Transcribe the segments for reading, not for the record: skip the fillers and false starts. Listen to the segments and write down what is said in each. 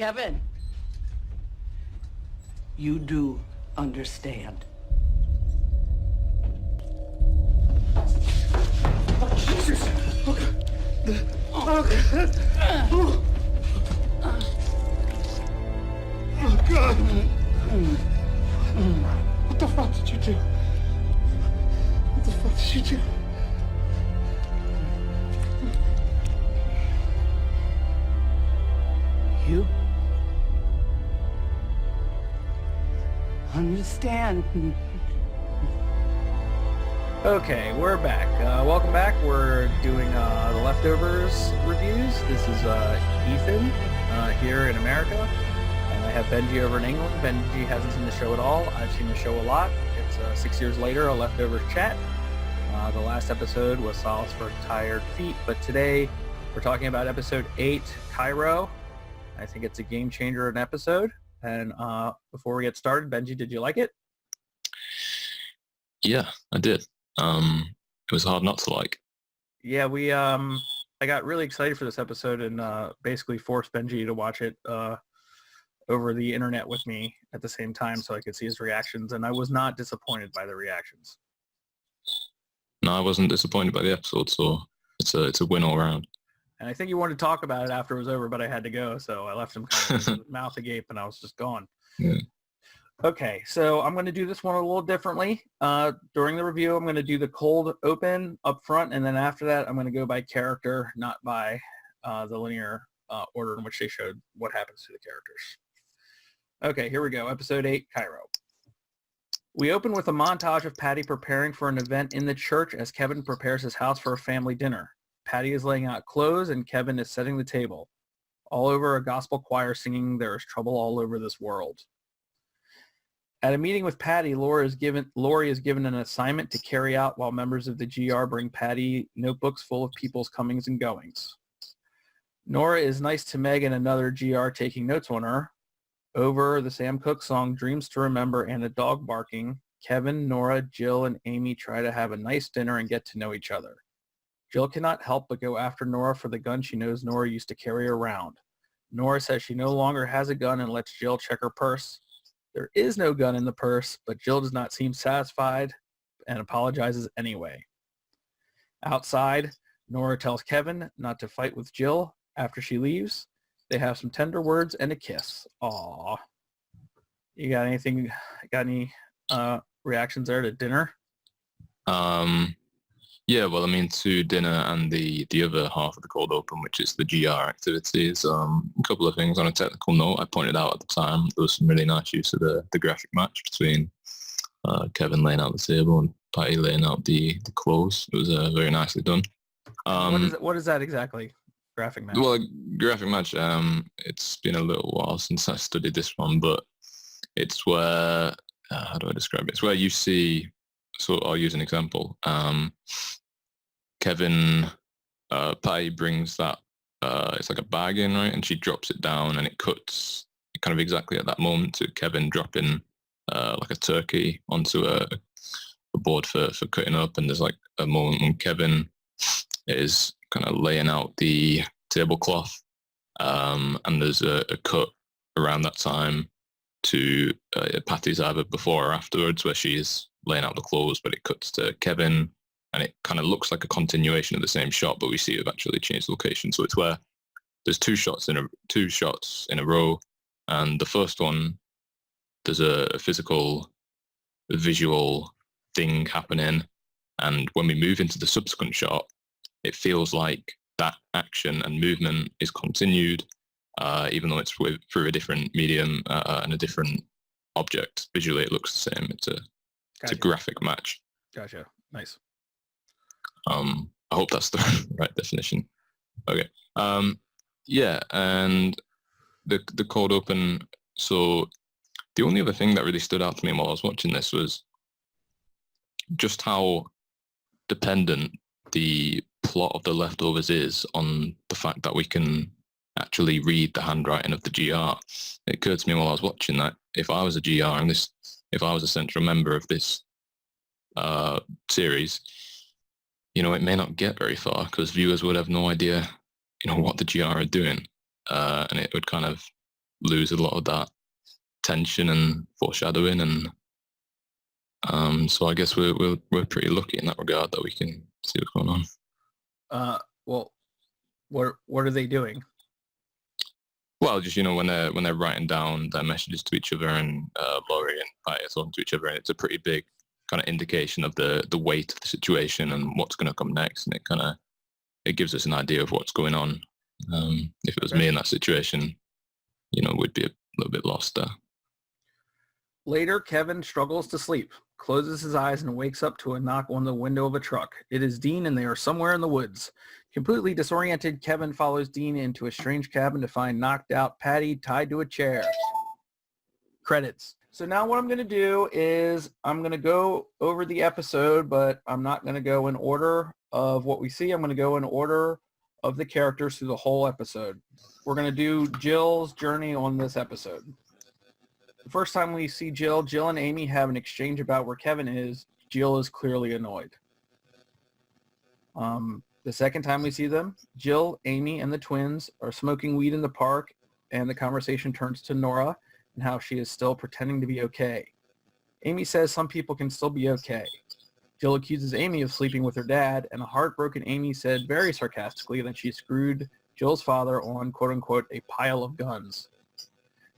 Kevin, you do understand. Oh, Jesus! Oh, God! What the fuck did you do? What the fuck did you do? You understand. Okay, we're back. Welcome back. We're doing the Leftovers reviews. This is Ethan here in America, and I have Benji over in England. Benji hasn't seen the show at all. I've seen the show a lot. It's 6 years later, a Leftovers chat. The last episode was Solace for Tired Feet, but today we're talking about episode 8, Cairo. I think it's a game changer in episode. And before we get started, Benji, did you like it? Yeah, I did. It was hard not to like. Yeah, I got really excited for this episode and basically forced Benji to watch it over the internet with me at the same time so I could see his reactions, and I was not disappointed by the reactions. No, I wasn't disappointed by the episode, so it's a win all around. And I think he wanted to talk about it after it was over, but I had to go, so I left him kind of with his mouth agape, and I was just gone. Yeah. Okay, so I'm going to do this one a little differently. During the review, I'm going to do the cold open up front, and then after that, I'm going to go by character, not by the linear order in which they showed what happens to the characters. Okay, here we go. Episode 8, Cairo. We open with a montage of Patti preparing for an event in the church as Kevin prepares his house for a family dinner. Patti is laying out clothes, and Kevin is setting the table. All over a gospel choir singing, "There is trouble all over this world." At a meeting with Patti, Laurie is given an assignment to carry out while members of the GR bring Patti notebooks full of people's comings and goings. Nora is nice to Meg and another GR taking notes on her. Over the Sam Cooke song "Dreams to Remember" and a dog barking, Kevin, Nora, Jill, and Aimee try to have a nice dinner and get to know each other. Jill cannot help but go after Nora for the gun she knows Nora used to carry around. Nora says she no longer has a gun and lets Jill check her purse. There is no gun in the purse, but Jill does not seem satisfied and apologizes anyway. Outside, Nora tells Kevin not to fight with Jill after she leaves. They have some tender words and a kiss. Aww. You got any reactions there to dinner? Yeah, well, I mean, to dinner and the other half of the cold open, which is the GR activities, a couple of things on a technical note. I pointed out at the time there was some really nice use of the graphic match between Kevin laying out the table and Patti laying out the clothes. It was very nicely done. What is that exactly? Graphic match? Well, graphic match, it's been a little while since I studied this one, but it's where, how do I describe it? It's where you see, so I'll use an example. Patti brings that, it's like a bag in, right? And she drops it down and it cuts kind of exactly at that moment to Kevin dropping like a turkey onto a board for cutting up. And there's like a moment when Kevin is kind of laying out the tablecloth, and there's a cut around that time to Patti's either before or afterwards where she's laying out the clothes, but it cuts to Kevin and it kind of looks like a continuation of the same shot, but we see it actually changed location. So it's where there's two shots in a row, and the first one there's a physical visual thing happening, and when we move into the subsequent shot, it feels like that action and movement is continued, even though it's through a different medium and a different object. Visually, it looks the same. It's a graphic match. Gotcha. Nice. I hope that's the right definition. Okay. Yeah, and the cold open. So the only other thing that really stood out to me while I was watching this was just how dependent the plot of The Leftovers is on the fact that we can actually read the handwriting of the GR. It occurred to me while I was watching that if I was a GR and if I was a central member of this series, it may not get very far because viewers would have no idea, what the GR are doing, and it would kind of lose a lot of that tension and foreshadowing, and so I guess we're pretty lucky in that regard that we can see what's going on. Well, what are they doing? Well, just when they're writing down their messages to each other, and Laurie and Patti are talking to each other, and it's a pretty big kind of indication of the weight of the situation and what's going to come next, and it gives us an idea of what's going on. If it was me in that situation, we'd be a little bit lost there. Later, Kevin struggles to sleep, closes his eyes, and wakes up to a knock on the window of a truck. It is Dean, and they are somewhere in the woods. Completely disoriented, Kevin follows Dean into a strange cabin to find knocked out Patti tied to a chair. Credits. So now what I'm going to do is I'm going to go over the episode, but I'm not going to go in order of what we see. I'm going to go in order of the characters through the whole episode. We're going to do Jill's journey on this episode. The first time we see Jill and Aimee have an exchange about where Kevin is. Jill is clearly annoyed. The second time we see them, Jill, Aimee, and the twins are smoking weed in the park, and the conversation turns to Nora and how she is still pretending to be okay. Aimee says some people can still be okay. Jill accuses Aimee of sleeping with her dad, and a heartbroken Aimee said very sarcastically that she screwed Jill's father on, quote-unquote, a pile of guns.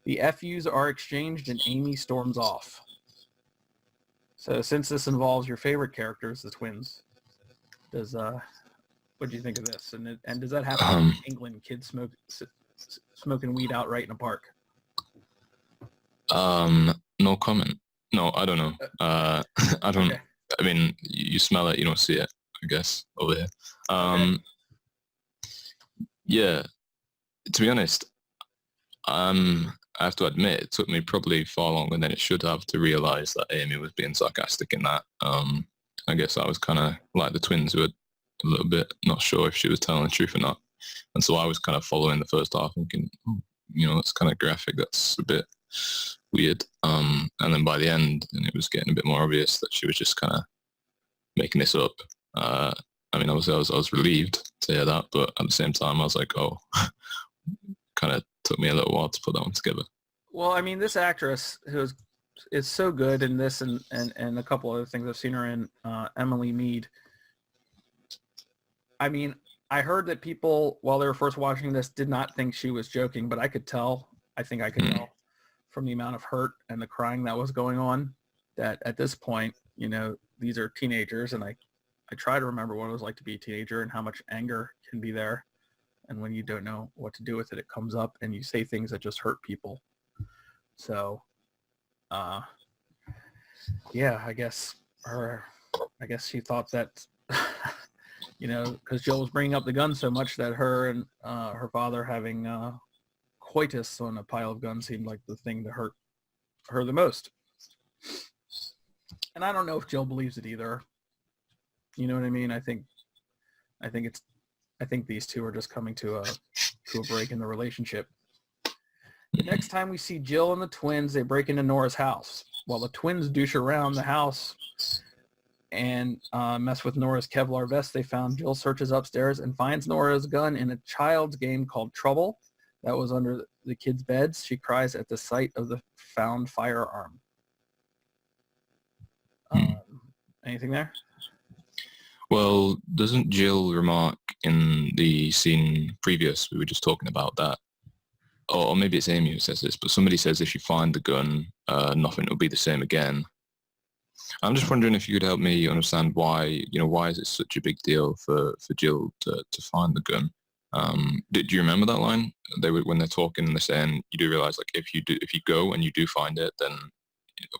The FUs are exchanged, and Aimee storms off. So since this involves your favorite characters, the twins, what do you think of this? And does that happen in England, kids smoking weed outright in a park? No comment. No, I don't know. I don't. Okay. I mean, you smell it, you don't see it, I guess, over here. Okay. Yeah, to be honest, I have to admit, it took me probably far longer than it should have to realize that Aimee was being sarcastic in that. I guess I was kind of like the twins, who were a little bit not sure if she was telling the truth or not. And so I was kind of following the first half thinking, it's kind of graphic, that's a bit weird. And then by the end, and it was getting a bit more obvious that she was just kind of making this up. I mean, obviously I was relieved to hear that, but at the same time I was like, oh, kind of took me a little while to put that one together. Well, I mean, this actress is so good in this and a couple other things I've seen her in, Emily Mead. I mean, I heard that people, while they were first watching this, did not think she was joking, but I could tell. I think I could tell from the amount of hurt and the crying that was going on that at this point, these are teenagers, and I try to remember what it was like to be a teenager and how much anger can be there. And when you don't know what to do with it, it comes up and you say things that just hurt people. So, yeah, I guess she thought that, because Jill was bringing up the gun so much that her and her father having coitus on a pile of guns seemed like the thing to hurt her the most. And I don't know if Jill believes it either. You know what I mean? I think these two are just coming to a break in the relationship. The next time we see Jill and the twins, they break into Nora's house. While the twins douche around the house and mess with Nora's Kevlar vest, they found Jill searches upstairs and finds Nora's gun in a child's game called Trouble that was under the kids' beds. She cries at the sight of the found firearm. Anything there? Well, doesn't Jill remark in the scene previous, we were just talking about that, or maybe it's Aimee who says this, but somebody says if you find the gun, nothing will be the same again. I'm just wondering if you could help me understand why, why is it such a big deal for Jill to find the gun? Do you remember that line? When they're talking and they're saying, you do realize, like, if you go and you do find it, then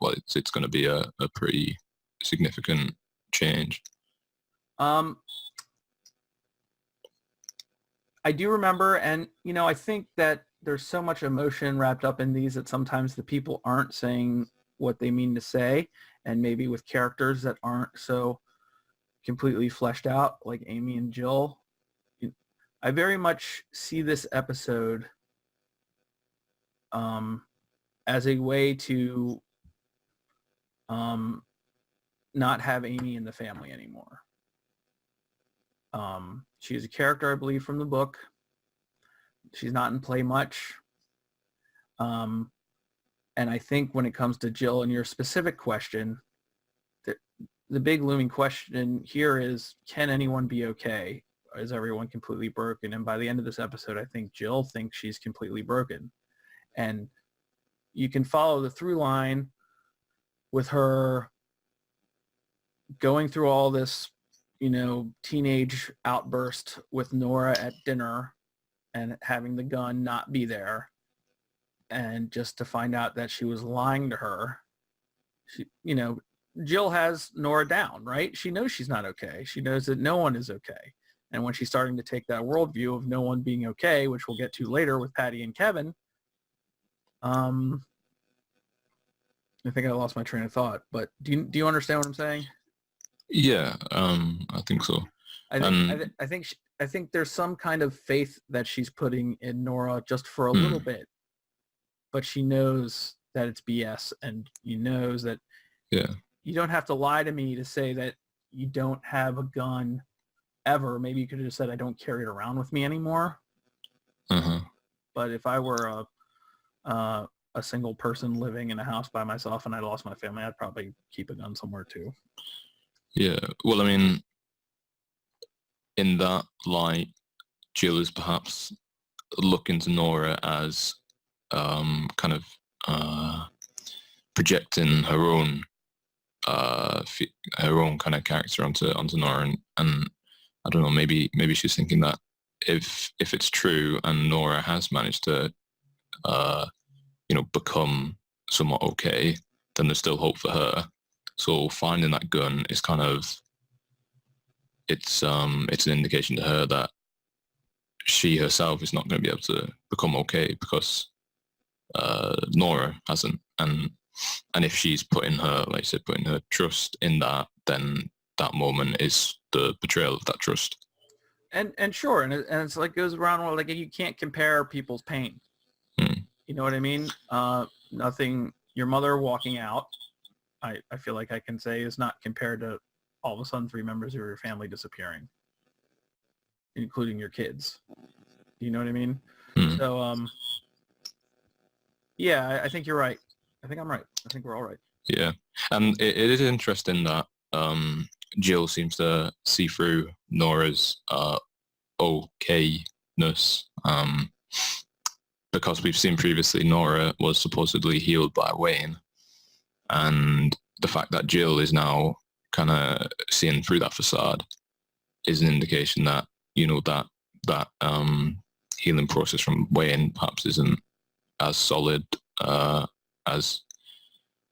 well, it's going to be a pretty significant change. I do remember, and I think that there's so much emotion wrapped up in these that sometimes the people aren't saying what they mean to say, and maybe with characters that aren't so completely fleshed out, like Aimee and Jill. I very much see this episode as a way to not have Aimee in the family anymore. She's a character, I believe, from the book. She's not in play much. And I think when it comes to Jill and your specific question, the big looming question here is, can anyone be okay? Is everyone completely broken? And by the end of this episode, I think Jill thinks she's completely broken. And you can follow the through line with her going through all this, teenage outburst with Nora at dinner and having the gun not be there. And just to find out that she was lying to her. Jill has Nora down, right? She knows she's not okay. She knows that no one is okay. And when she's starting to take that worldview of no one being okay, which we'll get to later with Patti and Kevin, I think I lost my train of thought. But do you understand what I'm saying? Yeah, I think so. I think there's some kind of faith that she's putting in Nora just for a little bit, but she knows that it's BS, and knows that you don't have to lie to me to say that you don't have a gun ever. Maybe you could have just said, I don't carry it around with me anymore. But if I were a single person living in a house by myself and I lost my family, I'd probably keep a gun somewhere too. Yeah, well, I mean, in that light, Jill is perhaps looking to Nora as kind of projecting her own kind of character onto Nora, and I don't know, maybe she's thinking that if it's true and Nora has managed to become somewhat okay, then there's still hope for her. So finding that gun is kind of it's an indication to her that she herself is not going to be able to become okay because Nora hasn't, and if she's putting her, like I said, putting her trust in that, then that moment is the betrayal of that trust. And sure, and it's like goes around, like, you can't compare people's pain. You know what I mean? Nothing. Your mother walking out, I feel like I can say, is not compared to all of a sudden 3 members of your family disappearing, including your kids. You know what I mean? So, yeah, I think you're right. I think I'm right. I think we're all right. Yeah, and it is interesting that Jill seems to see through Nora's okayness, because we've seen previously Nora was supposedly healed by Wayne, and the fact that Jill is now kind of seeing through that facade is an indication that that healing process from Wayne perhaps isn't as solid as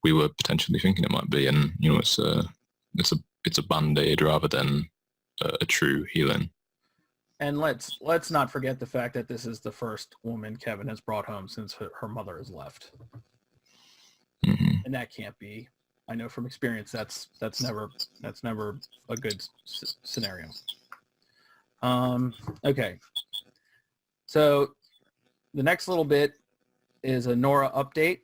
we were potentially thinking it might be, and it's a band-aid rather than a true healing. And let's not forget the fact that this is the first woman Kevin has brought home since her mother has left, and that can't be. I know from experience that's never a good scenario. Okay, so the next little bit is a Nora update,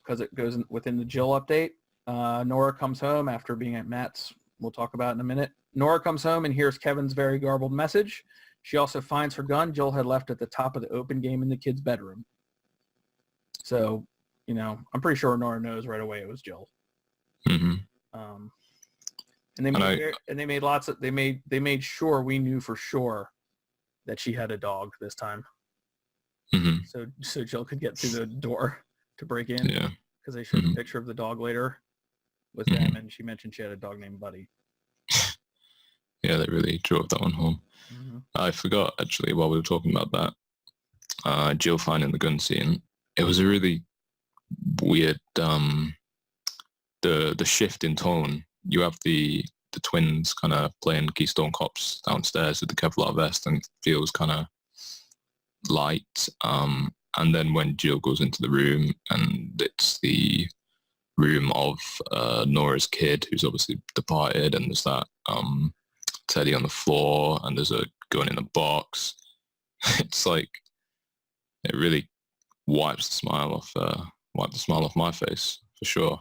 because it goes within the Jill update. Nora comes home after being at Matt's. We'll talk about in a minute. Nora comes home and hears Kevin's very garbled message. She also finds her gun Jill had left at the top of the open game in the kid's bedroom. So, I'm pretty sure Nora knows right away it was Jill. And they made sure we knew for sure that she had a dog this time. So Jill could get through the door to break in. Yeah. Because they showed a picture of the dog later with them, and she mentioned she had a dog named Buddy. Yeah, they really drove that one home. I forgot, actually, while we were talking about that, Jill finding the gun scene, it was a really weird, the shift in tone. You have the twins kind of playing Keystone Cops downstairs with the Kevlar vest, and it feels kind of light. And then when Jill goes into the room, and it's the room of Nora's kid, who's obviously departed, and there's that Teddy on the floor, and there's a gun in the box. It's like it really wipes the smile off my face for sure.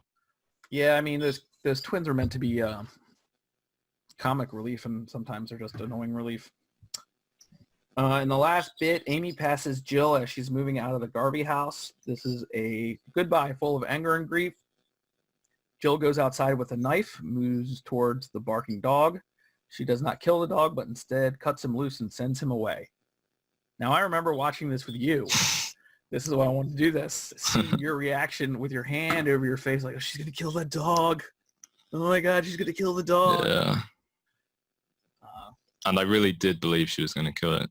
Yeah, I mean those twins are meant to be comic relief, and sometimes they're just annoying relief. In the last bit, Aimee passes Jill as she's moving out of the Garvey house. This is a goodbye full of anger and grief. Jill goes outside with a knife, moves towards the barking dog. She does not kill the dog, but instead cuts him loose and sends him away. Now, I remember watching this with you. This is why I wanted to do this. See your reaction with your hand over your face, like, oh, she's going to kill that dog. Oh, my God, she's going to kill the dog. Yeah. And I really did believe she was going to kill it.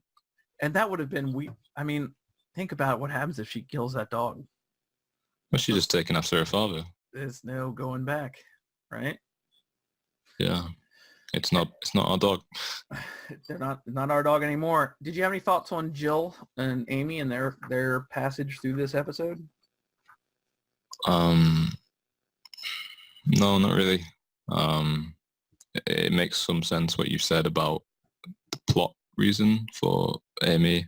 And that would have been, I mean, think about what happens if she kills that dog. Well, she's just taken after her father. There's no going back, right? Yeah. It's not our dog. They're not our dog anymore. Did you have any thoughts on Jill and Aimee and their passage through this episode? No, not really. It makes some sense what you said about the plot reason for Aimee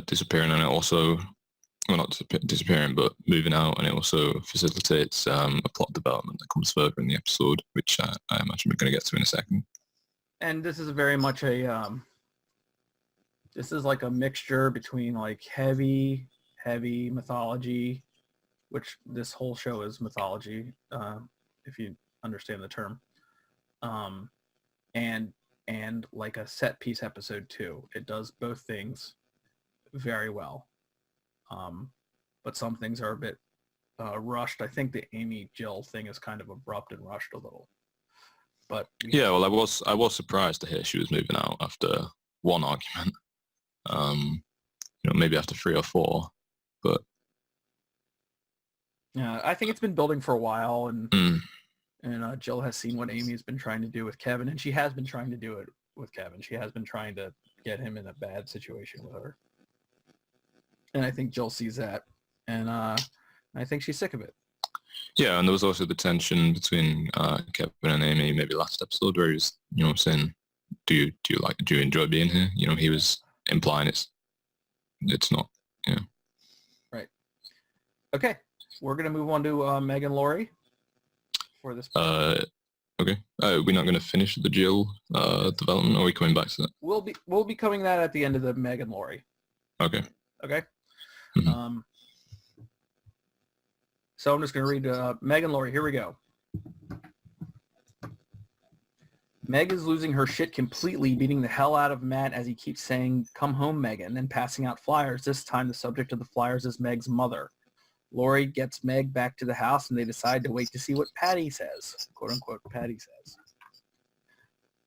disappearing, and it also, well, not disappearing, but moving out, and it also facilitates a plot development that comes further in the episode, which I imagine we're going to get to in a second. And this is very much this is like a mixture between like heavy mythology, which this whole show is mythology, if you understand the term, and like a set piece episode too. It does both things very well. But some things are a bit rushed. I think the Aimee Jill thing is kind of abrupt and rushed a little. But yeah, well, I was surprised to hear she was moving out after one argument. Maybe after 3 or 4, but yeah, I think it's been building for a while, and Jill has seen what Amy's been trying to do with Kevin, and she has been trying to do it with Kevin. She has been trying to get him in a bad situation with her. And I think Jill sees that, and I think she's sick of it. Yeah, and there was also the tension between Kevin and Aimee, maybe last episode, where he was, saying, "Do you enjoy being here?" He was implying it's not. Yeah. Right. Okay, we're gonna move on to Meg and Laurie for this. Okay. We're not going to finish the Jill development, or are we coming back to that? We'll be coming that at the end of the Meg and Laurie. Okay. Okay. Mm-hmm. So I'm just going to read Meg and Laurie. Here we go. Meg is losing her shit completely, beating the hell out of Matt as he keeps saying, "Come home, Megan," and passing out flyers. This time the subject of the flyers is Meg's mother. Laurie gets Meg back to the house, and they decide to wait to see what Patti says, quote unquote, Patti says.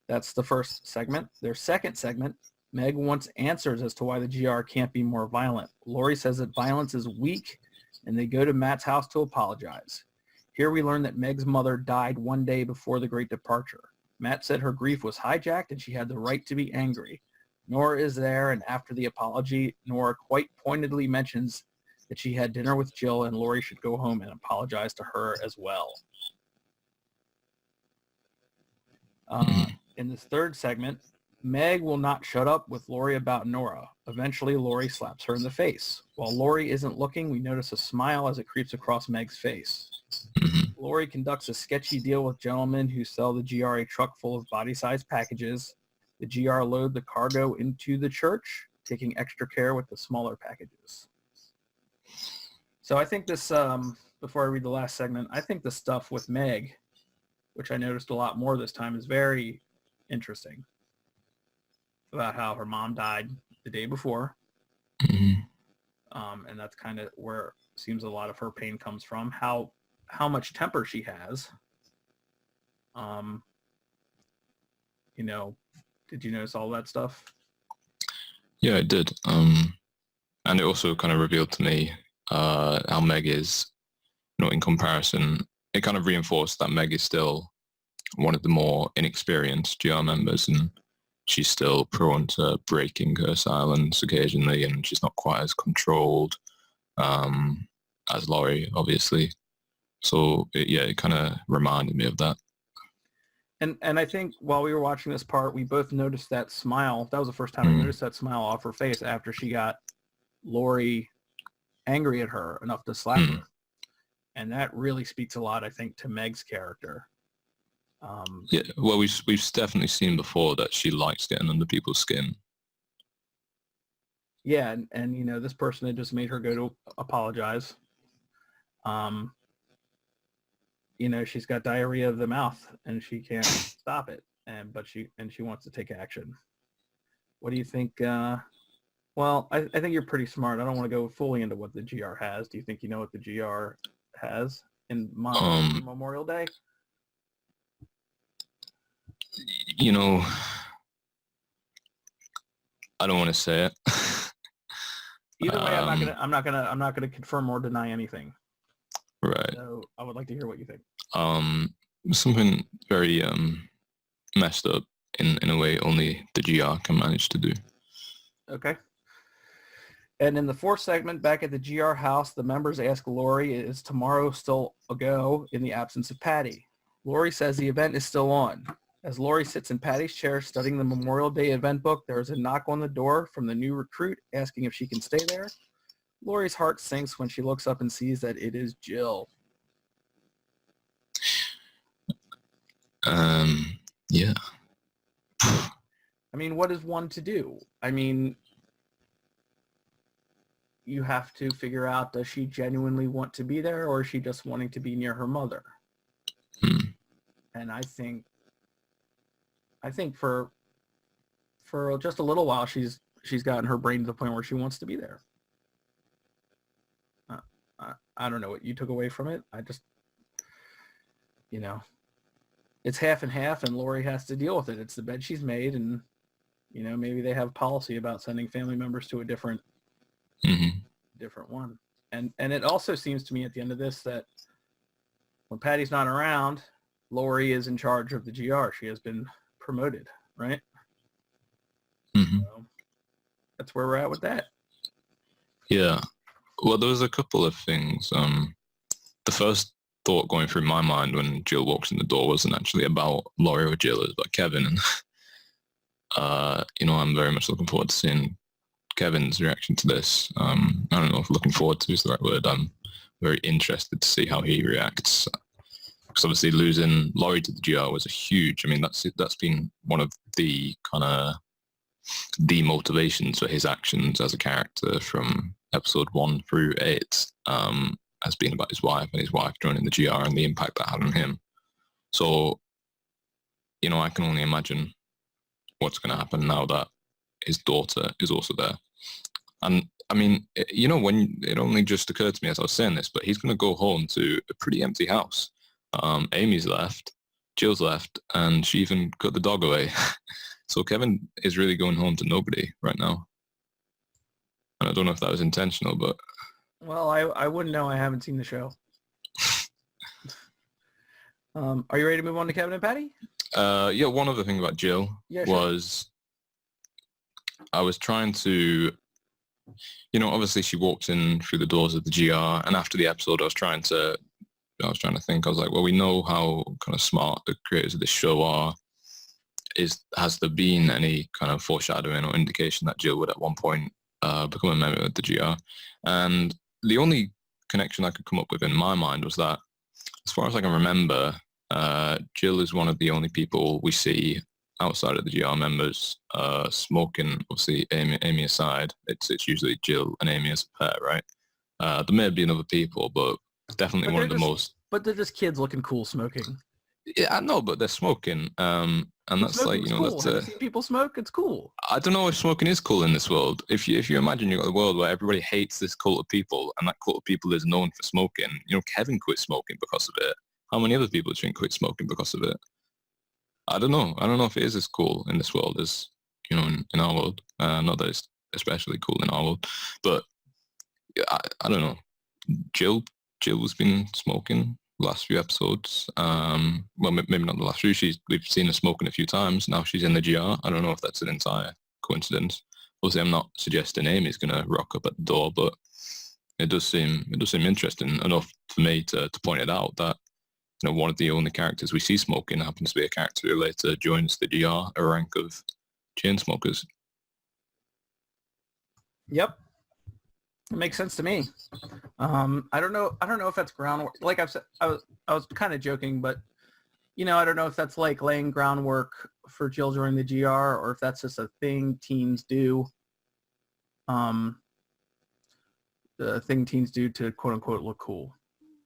That's the first segment. Their second segment, Meg wants answers as to why the GR can't be more violent. Laurie says that violence is weak, and they go to Matt's house to apologize. Here we learn that Meg's mother died one day before the great departure. Matt said her grief was hijacked and she had the right to be angry. Nora is there, and after the apology, Nora quite pointedly mentions that she had dinner with Jill and Laurie should go home and apologize to her as well. In this third segment, Meg will not shut up with Laurie about Nora. Eventually, Laurie slaps her in the face. While Laurie isn't looking, we notice a smile as it creeps across Meg's face. Laurie conducts a sketchy deal with gentlemen who sell the GR a truck full of body-sized packages. The GR load the cargo into the church, taking extra care with the smaller packages. So I think this, before I read the last segment, I think the stuff with Meg, which I noticed a lot more this time, is very interesting. About how her mom died the day before. And that's kind of where it seems a lot of her pain comes from. How much temper she has. Did you notice all that stuff? Yeah, I did. And it also kind of revealed to me how Meg is, in comparison. It kind of reinforced that Meg is still one of the more inexperienced GR members, and she's still prone to breaking her silence occasionally, and she's not quite as controlled as Laurie, obviously. So, it kind of reminded me of that. And I think while we were watching this part, we both noticed that smile. That was the first time I noticed that smile off her face after she got Laurie angry at her enough to slap her. And that really speaks a lot, I think, to Meg's character. Yeah, well, we've definitely seen before that she likes getting under people's skin. Yeah, and you know, this person had just made her go to apologize. You know, she's got diarrhea of the mouth and she can't stop it, but she wants to take action. What do you think? Well, I think you're pretty smart. I don't want to go fully into what the GR has. Do you think you know what the GR has in Memorial Day? You know, I don't want to say it. Either way, I'm not gonna confirm or deny anything. Right. So I would like to hear what you think. Something very messed up in a way only the GR can manage to do. Okay. And in the fourth segment, back at the GR house, the members ask Laurie, is tomorrow still a go in the absence of Patti? Laurie says the event is still on. As Laurie sits in Patti's chair studying the Memorial Day event book, there is a knock on the door from the new recruit asking if she can stay there. Laurie's heart sinks when she looks up and sees that it is Jill. Yeah. I mean, what is one to do? I mean, you have to figure out, does she genuinely want to be there, or is she just wanting to be near her mother? And I think for just a little while, she's gotten her brain to the point where she wants to be there. I don't know what you took away from it. I just, you know, it's half and half, and Laurie has to deal with it. It's the bed she's made, and, you know, maybe they have policy about sending family members to a different one. And it also seems to me at the end of this that when Patti's not around, Laurie is in charge of the GR. She has been promoted, right? So that's where we're at with that. Yeah. Well, there was a couple of things. The first thought going through my mind when Jill walks in the door wasn't actually about Laurie or Jill, it was about Kevin. And, you know, I'm very much looking forward to seeing Kevin's reaction to this. I don't know if looking forward to is the right word. I'm very interested to see how he reacts. Because obviously losing Laurie to the GR was a huge, I mean, that's been one of the kind of the motivations for his actions as a character from episode 1 through 8 has been about his wife and his wife joining the GR and the impact that had on him. So, you know, I can only imagine what's going to happen now that his daughter is also there. And I mean, you know, when it only just occurred to me as I was saying this, but he's going to go home to a pretty empty house. Amy's left, Jill's left, and she even got the dog away. So Kevin is really going home to nobody right now. And I don't know if that was intentional, but... Well, I wouldn't know. I haven't seen the show. Are you ready to move on to Kevin and Patti? Yeah, one other thing about Jill was I was trying to... You know, obviously she walked in through the doors of the GR, and after the episode I was trying to think, I was like, well, we know how kind of smart the creators of this show are. Has there been any kind of foreshadowing or indication that Jill would at one point become a member of the GR? And the only connection I could come up with in my mind was that, as far as I can remember, Jill is one of the only people we see outside of the GR members smoking. Obviously, Aimee aside, it's usually Jill and Aimee as a pair, right? There may have been other people, but definitely one of the most. But they're just kids looking cool smoking. Yeah, I know, but they're smoking, and that's like, you know, cool. Have you seen people smoke? It's cool. I don't know if smoking is cool in this world. If you imagine you've got a world where everybody hates this cult of people, and that cult of people is known for smoking. You know, Kevin quit smoking because of it. How many other people do you think quit smoking because of it? I don't know. I don't know if it is as cool in this world as, you know, in our world. Not that it's especially cool in our world, but I don't know. Jill's been smoking last few episodes. Well, maybe not the last few. We've seen her smoking a few times. Now she's in the GR. I don't know if that's an entire coincidence. Obviously, I'm not suggesting Amy's going to rock up at the door, but it does seem interesting enough for me to point it out that, you know, one of the only characters we see smoking happens to be a character who later joins the GR, a rank of chain smokers. Yep. It makes sense to me. I don't know if that's groundwork. Like I've said, I was kind of joking, but, you know, I don't know if that's like laying groundwork for Jill joining the GR, or if that's just a thing teens do. the thing teens do to quote unquote look cool.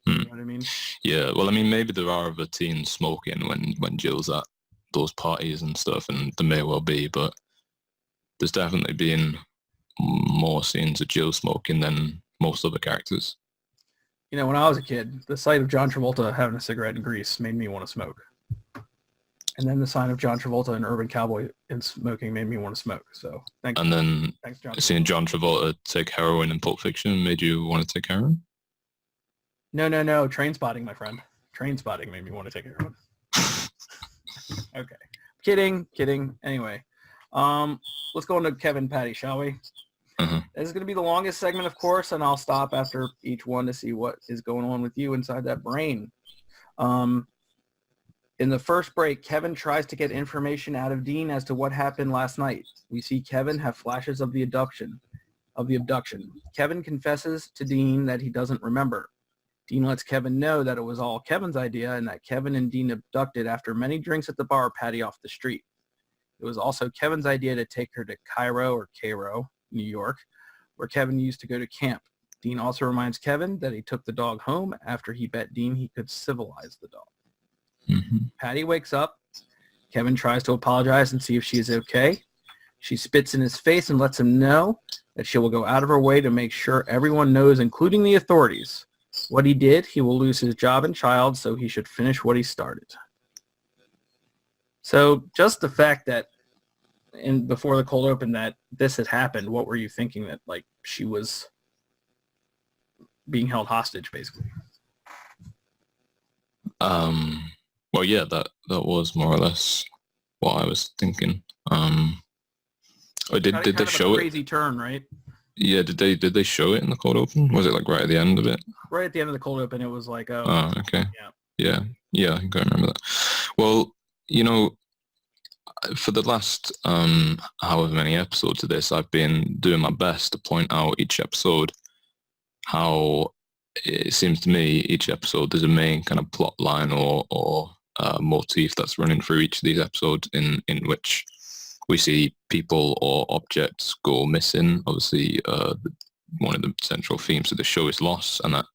You know what I mean? Yeah, well, I mean, maybe there are other teens smoking when Jill's at those parties and stuff, and there may well be, but there's definitely been more scenes of Jill smoking than most other characters. You know, when I was a kid, the sight of John Travolta having a cigarette in Grease made me want to smoke. And then the sign of John Travolta in Urban Cowboy and smoking made me want to smoke. So thanks. And then thanks, John. Seeing John Travolta take heroin in Pulp Fiction made you want to take heroin? No. Train spotting, my friend. Train spotting made me want to take heroin. Okay. Kidding. Anyway, let's go into Kevin, Patti, shall we? Uh-huh. This is going to be the longest segment, of course, and I'll stop after each one to see what is going on with you inside that brain. In the first break, Kevin tries to get information out of Dean as to what happened last night. We see Kevin have flashes of the abduction. Kevin confesses to Dean that he doesn't remember. Dean lets Kevin know that it was all Kevin's idea and that Kevin and Dean abducted after many drinks at the bar Patti off the street. It was also Kevin's idea to take her to Cairo, New York, where Kevin used to go to camp. Dean also reminds Kevin that he took the dog home after he bet Dean he could civilize the dog. Mm-hmm. Patti wakes up. Kevin tries to apologize and see if she is okay. She spits in his face and lets him know that she will go out of her way to make sure everyone knows, including the authorities. What he did, he will lose his job and child, so he should finish what he started. So just the fact that before the cold open that this had happened, what were you thinking, that like she was being held hostage, basically? Well, yeah, that was more or less what I was thinking. Did they show it? Crazy turn, right? Yeah, did they show it in the cold open? Was it like right at the end of it? Right at the end of the cold open, it was like, oh. Oh, okay. Yeah. Yeah, I think I remember that. Well, you know, for the last however many episodes of this, I've been doing my best to point out each episode how it seems to me each episode there's a main kind of plot line or motif that's running through each of these episodes in which we see people or objects go missing. Obviously, one of the central themes of the show is loss, and that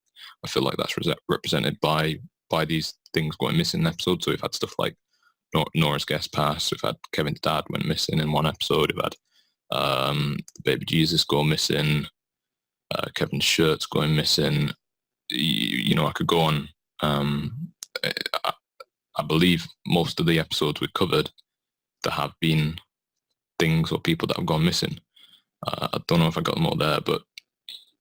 I feel like that's represented by these things going missing in episodes. So we've had stuff like Nora's guest pass. We've had Kevin's dad went missing in one episode. We've had baby Jesus go missing. Kevin's shirt's going missing. You know, I could go on. I believe most of the episodes we covered, there have been things or people that have gone missing. I don't know if I got them all there, but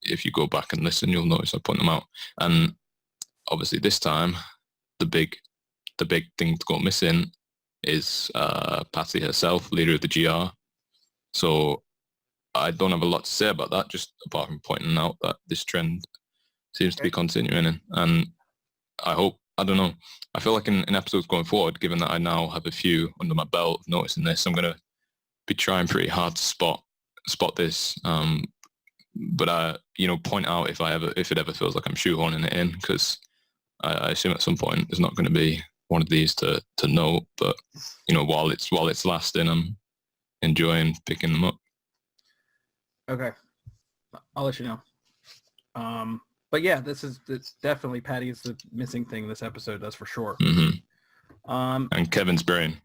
if you go back and listen, you'll notice I point them out. And obviously this time, the big thing to go missing is Patti herself, leader of the GR. So I don't have a lot to say about that, just apart from pointing out that this trend seems to be continuing. And I don't know, I feel like in episodes going forward, given that I now have a few under my belt noticing this, I'm going to be trying pretty hard to spot this. But I, point out if it ever feels like I'm shoehorning it in, because I assume at some point there's not going to be one of these to note. But while it's lasting, I'm enjoying picking them up. Okay, I'll let you know. But yeah, it's definitely Patti is the missing thing this episode. That's for sure. Mm-hmm. And Kevin's brain.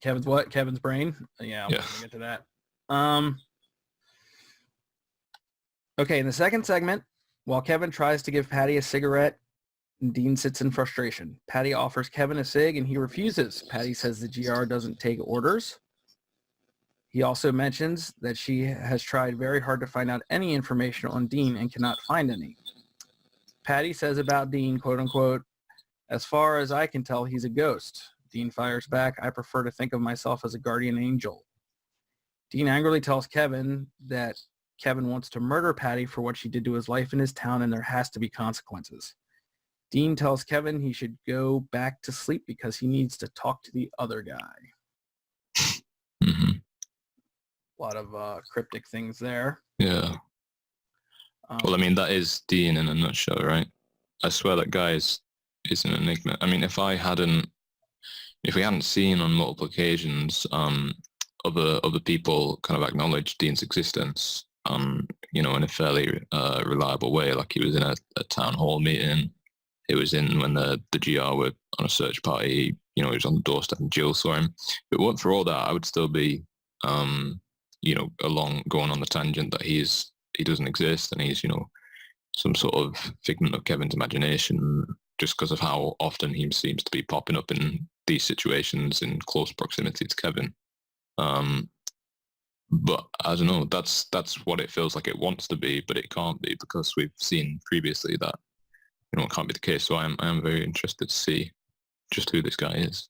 Kevin's what? Kevin's brain? Yeah, I'm going to get to that. Okay, in the second segment, while Kevin tries to give Patti a cigarette, Dean sits in frustration. Patti offers Kevin a cig and he refuses. Patti says the GR doesn't take orders. He also mentions that she has tried very hard to find out any information on Dean and cannot find any. Patti says about Dean, quote unquote, as far as I can tell, he's a ghost. Dean fires back, I prefer to think of myself as a guardian angel. Dean angrily tells Kevin that Kevin wants to murder Patti for what she did to his life in his town and there has to be consequences. Dean tells Kevin he should go back to sleep because he needs to talk to the other guy. Mm-hmm. A lot of cryptic things there. Yeah. Well, I mean, that is Dean in a nutshell, right? I swear that guy is an enigma. I mean, if we hadn't seen on multiple occasions other people kind of acknowledged Dean's existence, in a fairly reliable way. Like he was in a town hall meeting. It was in when the GR were on a search party. He was on the doorstep and Jill saw him. If it weren't for all that, I would still be, going on the tangent that he doesn't exist and he's, some sort of figment of Kevin's imagination, just because of how often he seems to be popping up in these situations in close proximity to Kevin. But I don't know, that's what it feels like it wants to be, but it can't be because we've seen previously that, it can't be the case. So I am very interested to see just who this guy is.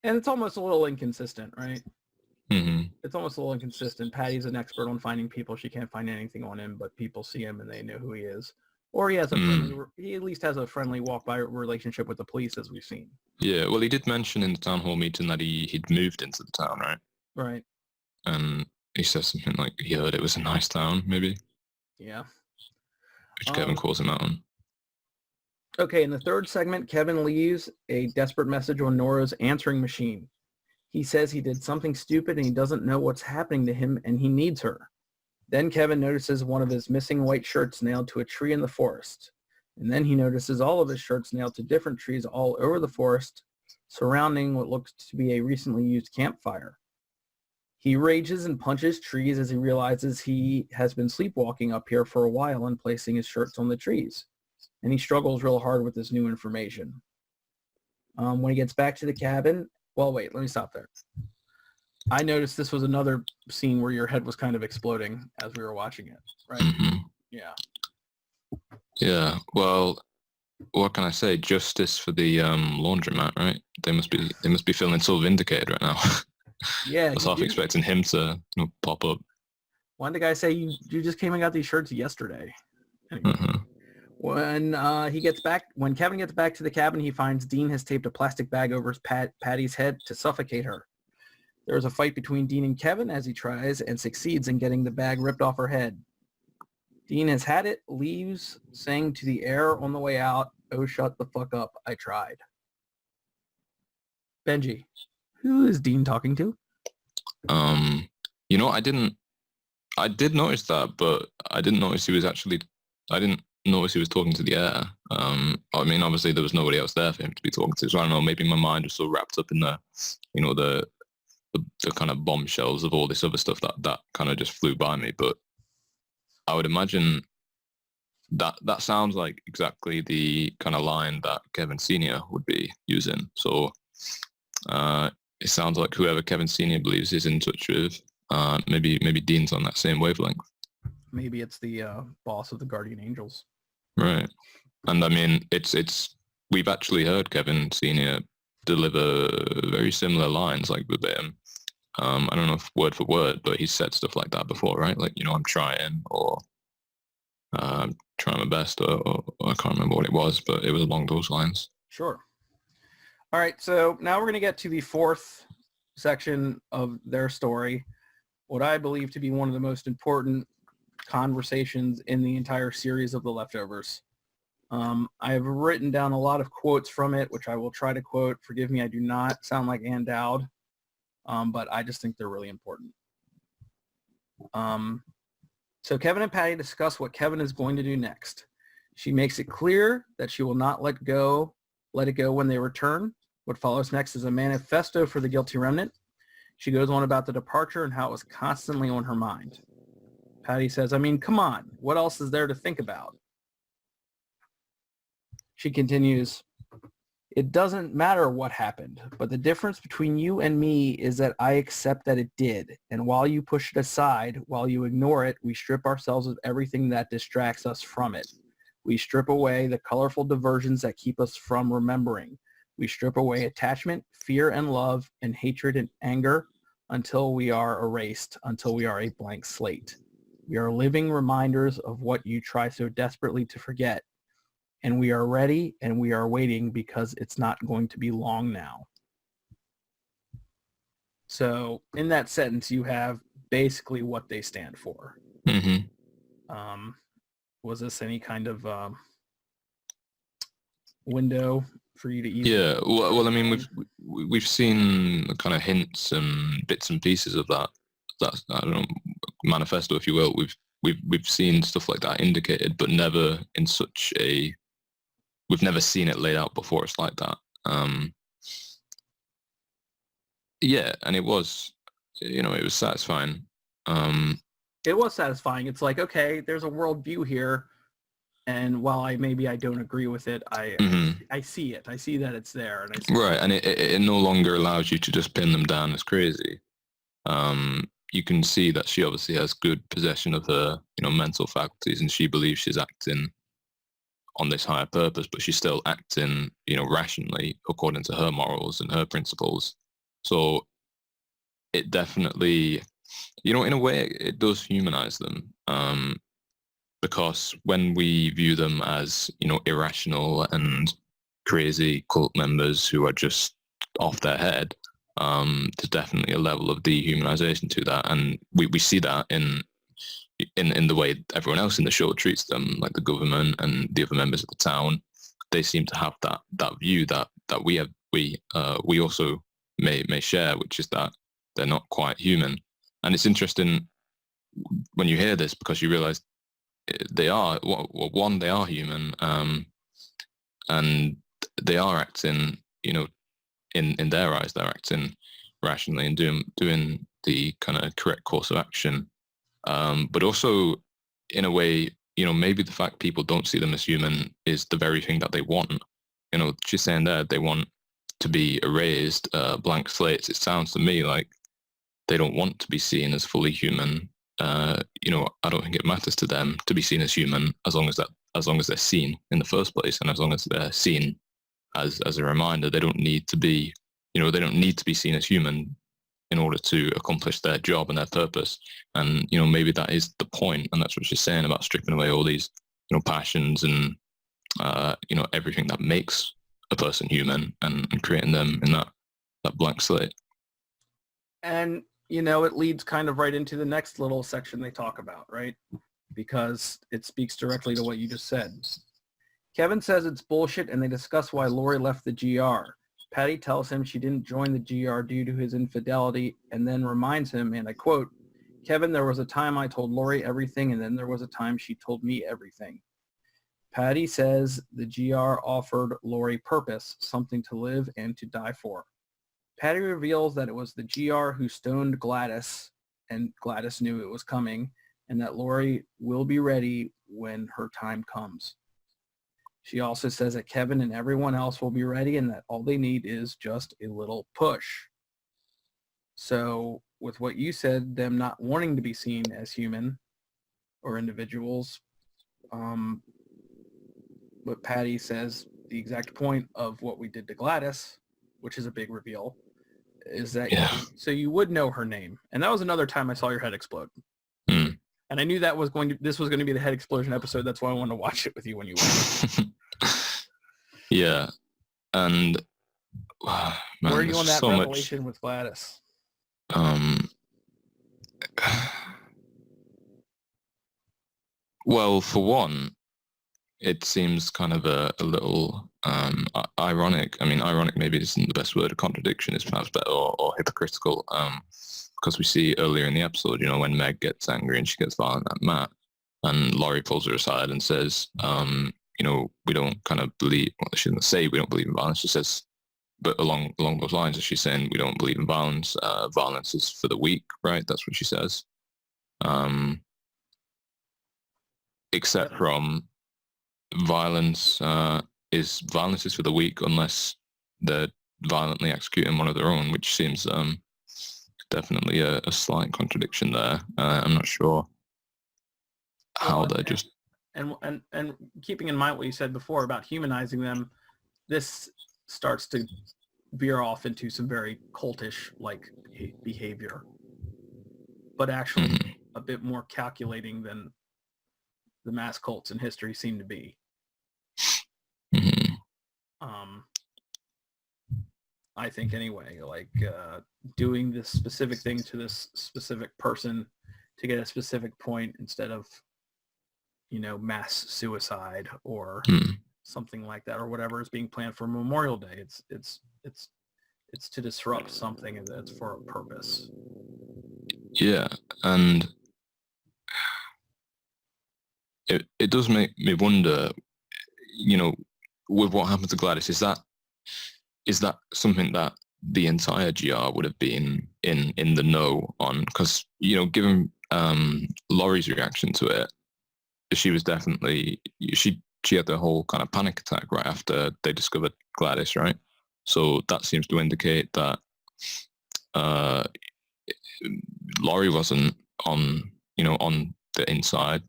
And it's almost a little inconsistent, right? Mm-hmm. It's almost a little inconsistent. Patty's an expert on finding people. She can't find anything on him, but people see him and they know who he is. Or he has he at least has a friendly walk-by relationship with the police, as we've seen. Yeah, well, he did mention in the town hall meeting that he'd moved into the town, right? Right. And he says something like he heard it was a nice town, maybe. Yeah. Which Kevin calls him out on. Okay, in the third segment, Kevin leaves a desperate message on Nora's answering machine. He says he did something stupid and he doesn't know what's happening to him and he needs her. Then Kevin notices one of his missing white shirts nailed to a tree in the forest. And then he notices all of his shirts nailed to different trees all over the forest, surrounding what looks to be a recently used campfire. He rages and punches trees as he realizes he has been sleepwalking up here for a while and placing his shirts on the trees. And he struggles real hard with this new information. When he gets back to the cabin, well, wait, let me stop there. I noticed this was another scene where your head was kind of exploding as we were watching it, right? Mm-hmm. Yeah. Yeah, well, what can I say? Justice for the laundromat, right? They must be feeling so vindicated right now. Yeah. I was half expecting him to pop up. Why did the guy say you just came and got these shirts yesterday? Anyway. Mm-hmm. When Kevin gets back to the cabin, he finds Dean has taped a plastic bag over his Patty's head to suffocate her. There is a fight between Dean and Kevin as he tries and succeeds in getting the bag ripped off her head. Dean has had it, leaves, saying to the air on the way out, "Oh, shut the fuck up, I tried." Benji, who is Dean talking to? I did notice that, but I didn't notice he was talking to the air. I mean, obviously there was nobody else there for him to be talking to, so I don't know, maybe my mind was so wrapped up in the kind of bombshells of all this other stuff that kind of just flew by me. But I would imagine that sounds like exactly the kind of line that Kevin Sr. would be using. So it sounds like whoever Kevin Sr. believes is in touch with, maybe Dean's on that same wavelength. Maybe it's the boss of the Guardian Angels. Right. And I mean, we've actually heard Kevin Sr. deliver very similar lines, like verbatim. I don't know if word for word, but he's said stuff like that before, right? Like, I'm trying, or trying my best, or I can't remember what it was, but it was along those lines. Sure. All right, so now we're going to get to the fourth section of their story, what I believe to be one of the most important conversations in the entire series of The Leftovers. I've written down a lot of quotes from it, which I will try to quote. Forgive me, I do not sound like Ann Dowd, but I just think they're really important. So Kevin and Patti discuss what Kevin is going to do next. She makes it clear that she will not let it go when they return. What follows next is a manifesto for the guilty remnant. She goes on about the departure and how it was constantly on her mind. Patti says, I mean, come on, what else is there to think about? She continues, it doesn't matter what happened, but the difference between you and me is that I accept that it did. And while you push it aside, while you ignore it, we strip ourselves of everything that distracts us from it. We strip away the colorful diversions that keep us from remembering. We strip away attachment, fear and love, and hatred and anger until we are erased, until we are a blank slate. We are living reminders of what you try so desperately to forget. And we are ready and we are waiting because it's not going to be long now. So in that sentence, you have basically what they stand for. Mm-hmm. Was this any kind of window for you to eat. Yeah, well, I mean, we've seen kind of hints and bits and pieces of that. That, I don't know, manifesto, if you will. We've seen stuff like that indicated, but never in such a. We've never seen it laid out before. It's like that. Yeah, and it was, it was satisfying. It was satisfying. It's like, okay, there's a worldview here, and while I don't agree with it, I see it. I see that it's there, and I see right, and it no longer allows you to just pin them down as crazy. You can see that she obviously has good possession of her, mental faculties, and she believes she's acting on this higher purpose, but she's still acting, rationally according to her morals and her principles. So it definitely, in a way, it does humanize them. Because when we view them as, irrational and crazy cult members who are just off their head, there's definitely a level of dehumanization to that, and we see that in the way everyone else in the show treats them, like the government and the other members of the town. They seem to have that view that we also may share, which is that they're not quite human. And it's interesting when you hear this, because you realize they are, one, they are human, and they are acting, in their eyes, they're acting rationally and doing the kind of correct course of action. But also, in a way, maybe the fact people don't see them as human is the very thing that they want. She's saying there they want to be erased, blank slates. It sounds to me like they don't want to be seen as fully human. I don't think it matters to them to be seen as human as long as they're seen in the first place, and as long as they're seen as a reminder. They don't need to be, they don't need to be seen as human in order to accomplish their job and their purpose. And maybe that is the point, and that's what she's saying about stripping away all these passions and everything that makes a person human, and creating them in that blank slate. And it leads kind of right into the next little section they talk about, right? Because it speaks directly to what you just said. Kevin says it's bullshit, and they discuss why Laurie left the GR. Patti tells him she didn't join the GR due to his infidelity, and then reminds him, and I quote, "Kevin, there was a time I told Laurie everything, and then there was a time she told me everything." Patti says the GR offered Laurie purpose, something to live and to die for. Patti reveals that it was the GR who stoned Gladys, and Gladys knew it was coming, and that Laurie will be ready when her time comes. She also says that Kevin and everyone else will be ready, and that all they need is just a little push. So with what you said, them not wanting to be seen as human or individuals, but Patti says the exact point of what we did to Gladys, which is a big reveal, is that so you would know her name. And that was another time I saw your head explode. And I knew that this was going to be the head explosion episode. That's why I wanted to watch it with you when you went. Yeah. And man, where are you on that so revelation with Gladys? Well, for one, it seems kind of a little ironic. I mean, ironic maybe isn't the best word. A contradiction is perhaps better, or hypocritical. Because we see earlier in the episode, when Meg gets angry and she gets violent at Matt, and Laurie pulls her aside and says, we don't kind of believe, well, she doesn't say we don't believe in violence. She says, but along those lines, as she's saying, we don't believe in violence. Violence is for the weak, right? That's what she says. Except from violence is for the weak unless they're violently executing one of their own, which seems definitely a slight contradiction there. I'm not sure how they're just... And keeping in mind what you said before about humanizing them, this starts to veer off into some very cultish like behavior, but actually a bit more calculating than the mass cults in history seem to be. I think anyway, like doing this specific thing to this specific person to get a specific point instead of, mass suicide or something like that, or whatever is being planned for Memorial Day. It's to disrupt something that's for a purpose. Yeah, and it does make me wonder, with what happened to Gladys, is that something that the entire GR would have been in the know on? Because, given Laurie's reaction to it, she was definitely, she had the whole kind of panic attack right after they discovered Gladys, right? So that seems to indicate that Laurie wasn't on the inside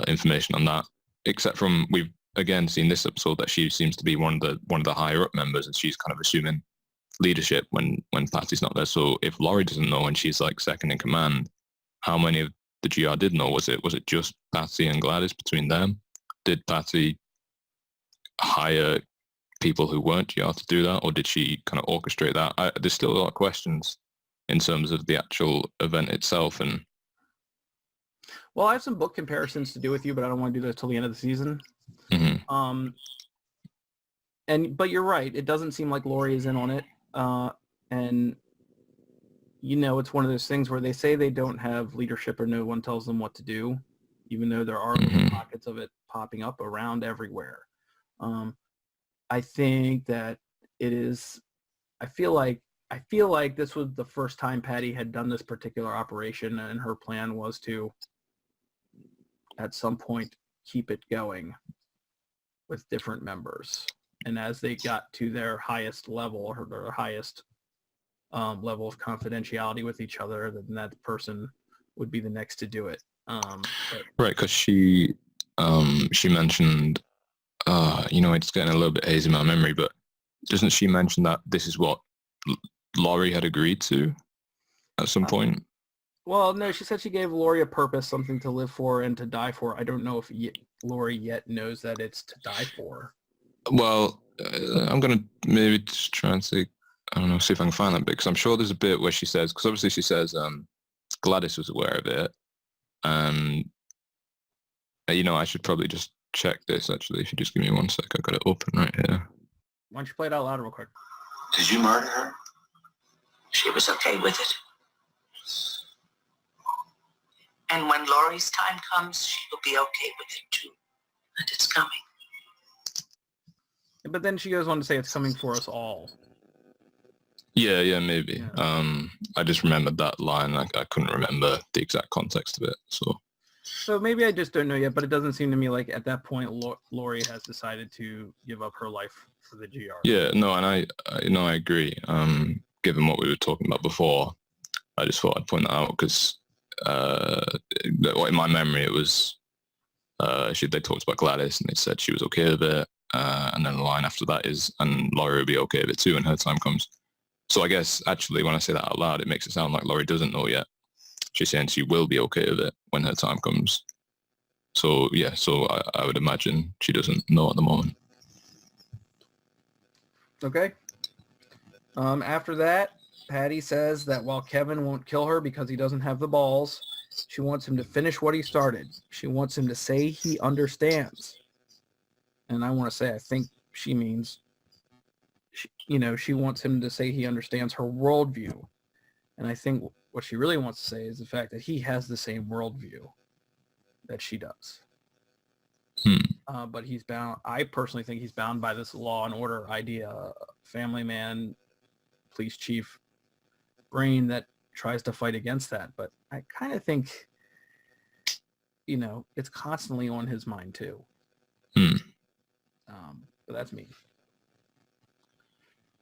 information on that, except from, we've again seen this episode that she seems to be one of the higher up members, and she's kind of assuming leadership when Patti's not there. So if Laurie doesn't know and she's like second in command, how many of the GR did know? Was it just Patti and Gladys between them? Did Patti hire people who weren't GR to do that, or did she kind of orchestrate that? There's still a lot of questions in terms of the actual event itself. And well, I have some book comparisons to do with you, but I don't want to do that till the end of the season. mm-hmm. But you're right. It doesn't seem like Laurie is in on it. And it's one of those things where they say they don't have leadership or no one tells them what to do, even though there are little pockets of it popping up around everywhere. I think that it is, I feel like this was the first time Patti had done this particular operation, and her plan was to, at some point, keep it going with different members. And as they got to their highest level, or their highest level of confidentiality with each other, then that person would be the next to do it. Right, because she mentioned, it's getting a little bit hazy in my memory, but doesn't she mention that this is what Laurie had agreed to at some point? Well, no, she said she gave Laurie a purpose, something to live for and to die for. I don't know if Laurie yet knows that it's to die for. Well, I'm going to maybe just try and see if I can find that bit, because I'm sure there's a bit where she says, because obviously she says Gladys was aware of it, and I should probably just check this, actually. If you just give me 1 sec, I've got it open right here. Why don't you play it out loud real quick? Did you murder her? She was okay with it. And when Laurie's time comes, she will be okay with it too. And it's coming. But then she goes on to say it's coming for us all. Yeah, maybe. Yeah. I just remembered that line. I couldn't remember the exact context of it. So maybe I just don't know yet, but it doesn't seem to me like at that point Laurie has decided to give up her life for the GR. Yeah, no, and I agree. Given what we were talking about before, I just thought I'd point that out, because in my memory it was they talked about Gladys and they said she was okay with it, and then the line after that is, and Laurie will be okay with it too when her time comes. So I guess actually when I say that out loud, it makes it sound like Laurie doesn't know yet. She's saying she will be okay with it when her time comes. So yeah, I would imagine she doesn't know at the moment. Okay. After that, Patti says that while Kevin won't kill her because he doesn't have the balls, she wants him to finish what he started. She wants him to say he understands. And I want to say, I think she means, she wants him to say he understands her worldview. And I think what she really wants to say is the fact that he has the same worldview that she does. But he's bound, I personally think he's bound by this law and order idea, family man, police chief brain that tries to fight against that. But I kind of think, it's constantly on his mind too. But that's me.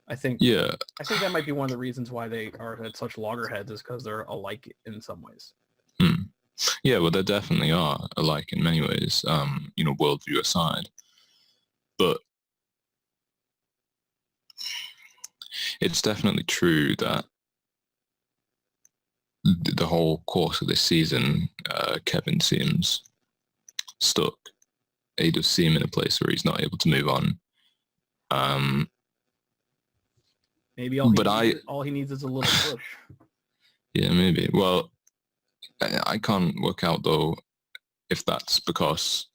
I think that might be one of the reasons why they are at such loggerheads, is because they're alike in some ways. Yeah, well, they definitely are alike in many ways, worldview aside. But it's definitely true that the whole course of this season, Kevin seems stuck. He does seem in a place where he's not able to move on. Maybe all he needs is a little push. Yeah, maybe. Well, I can't work out, though, if that's because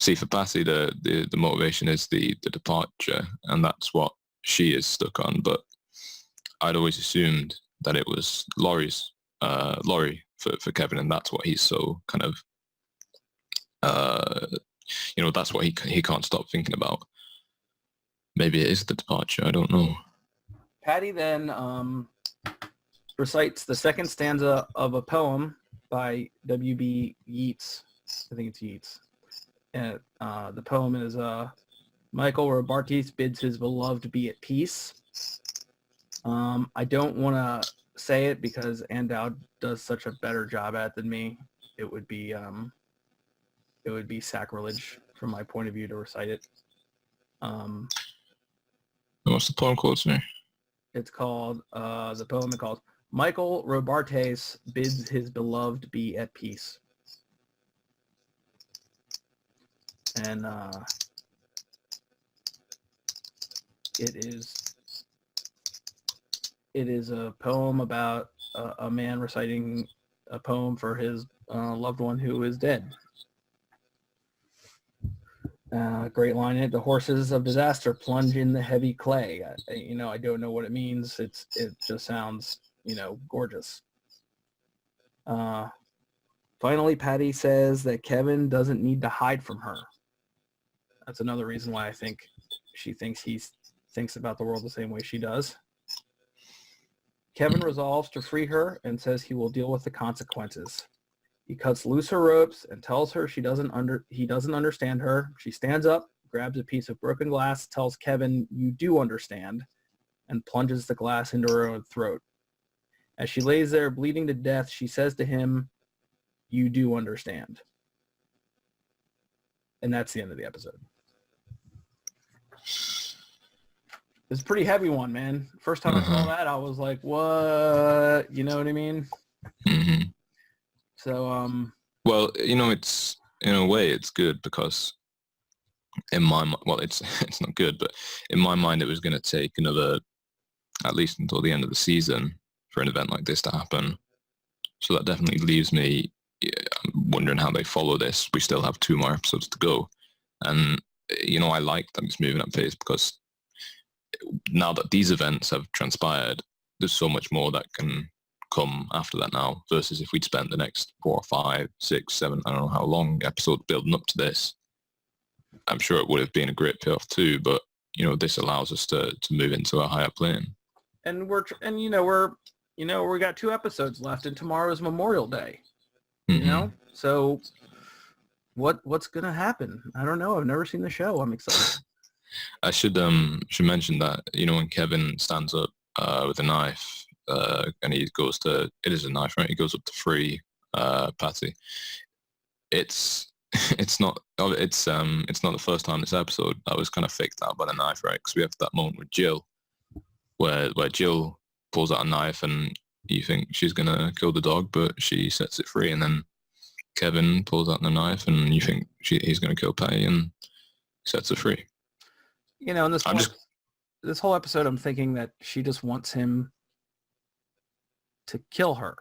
See, for Patti, the motivation is the departure, and that's what she is stuck on. But I'd always assumed that it was Laurie for Kevin, and that's what he's so kind of, that's what he can't stop thinking about. Maybe it is the departure. I don't know. Patti then recites the second stanza of a poem by W.B. Yeats. I think it's Yeats. And the poem is Michael Robartes bids his beloved be at peace. I don't want to say it because Ann Dowd does such a better job at it than me. It would be sacrilege from my point of view to recite it. What's the poem called, sir? It's called the poem is called Michael Robartes bids his beloved be at peace. And it is a poem about a man reciting a poem for his loved one who is dead. Great line in it. The horses of disaster plunge in the heavy clay. I don't know what it means. It just sounds, gorgeous. Finally, Patti says that Kevin doesn't need to hide from her. That's another reason why I think she thinks he thinks about the world the same way she does. Kevin resolves to free her and says he will deal with the consequences. He cuts loose her ropes and tells her he doesn't understand her. She stands up, grabs a piece of broken glass, tells Kevin, "You do understand," and plunges the glass into her own throat. As she lays there bleeding to death, she says to him, "You do understand." And that's the end of the episode. It's a pretty heavy one, man. First time I saw that, I was like, what? You know what I mean? Mm-hmm. So, well, it's in a way it's good because in my mind, well, it's not good, but in my mind, it was going to take another, at least until the end of the season, for an event like this to happen. So that definitely leaves me wondering how they follow this. We still have 2 more episodes to go, and I like that it's moving at pace because now that these events have transpired, there's so much more that can come after that now, versus if we'd spent the next 4, 5, 6, 7, I don't know how long episodes building up to this. I'm sure it would have been a great payoff too, but this allows us to move into a higher plane. And we got 2 episodes left, and tomorrow's Memorial Day. Mm-hmm. So what's gonna happen? I don't know. I've never seen the show. I'm excited. I should mention that when Kevin stands up with a knife and he goes to, it is a knife, right? He goes up to free Patti. It's not the first time this episode that was kind of faked out by the knife, right? Because we have that moment with Jill where Jill pulls out a knife and you think she's gonna kill the dog, but she sets it free, and then Kevin pulls out the knife and you think he's gonna kill Patti and sets her free. In this whole episode, I'm thinking that she just wants him to kill her.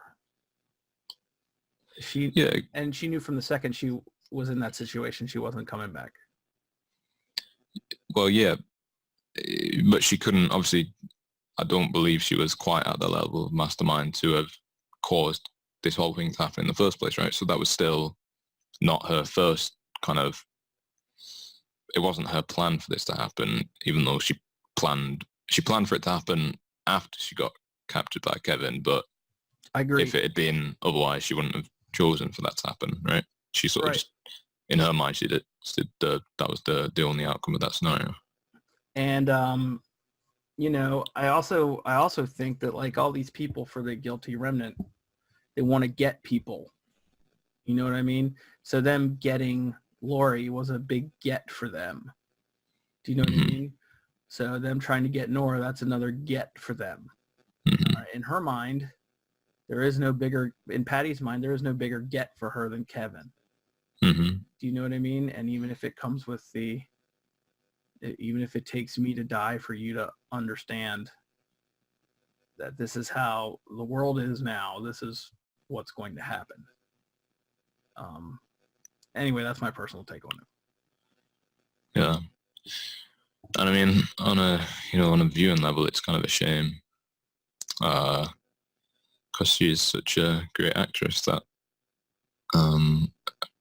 And she knew from the second she was in that situation, she wasn't coming back. Well, yeah, but she couldn't, obviously, I don't believe she was quite at the level of mastermind to have caused this whole thing to happen in the first place, right? So that was still not her first kind of, it wasn't her plan for this to happen, even though she planned for it to happen after she got captured by Kevin. But I agree. If it had been otherwise, she wouldn't have chosen for that to happen, right? She sort of just, in her mind, she did that was the only outcome of that scenario. And I also think that, like, all these people for the guilty remnant, they want to get people. You know what I mean? So them getting Laurie was a big get for them. Do you know what I mean? So them trying to get Nora, that's another get for them. In her mind, in Patti's mind, there is no bigger get for her than Kevin. Do you know what I mean? And even if it comes with even if it takes me to die for you to understand that this is how the world is now, this is what's going to happen. Anyway, that's my personal take on it. Yeah. And I mean, on a viewing level, it's kind of a shame, because she is such a great actress that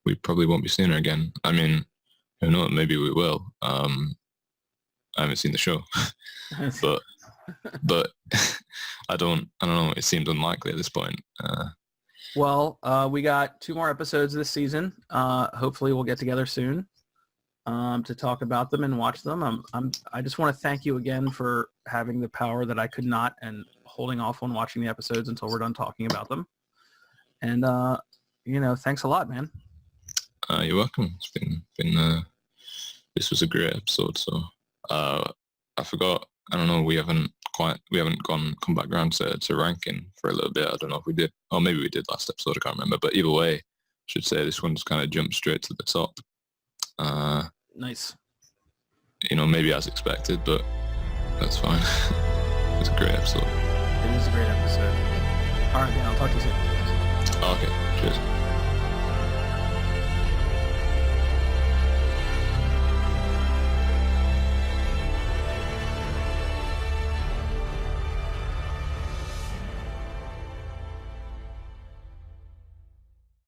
we probably won't be seeing her again. I mean, who knows? Maybe we will. I haven't seen the show, but I don't know. It seems unlikely at this point. Well, we got 2 more episodes this season. Hopefully, we'll get together soon to talk about them and watch them. I just want to thank you again for having the power that I could not, and holding off on watching the episodes until we're done talking about them. And thanks a lot, man. You're welcome. It's been this was a great episode. So I forgot. I don't know. We haven't come back around to ranking for a little bit. I don't know if we did, or maybe we did last episode. I can't remember. But either way, I should say this one's kind of jumped straight to the top. Nice. Maybe as expected, but that's fine. It's a great episode. It is a great episode. All right, man. I'll talk to you soon. Okay. Cheers.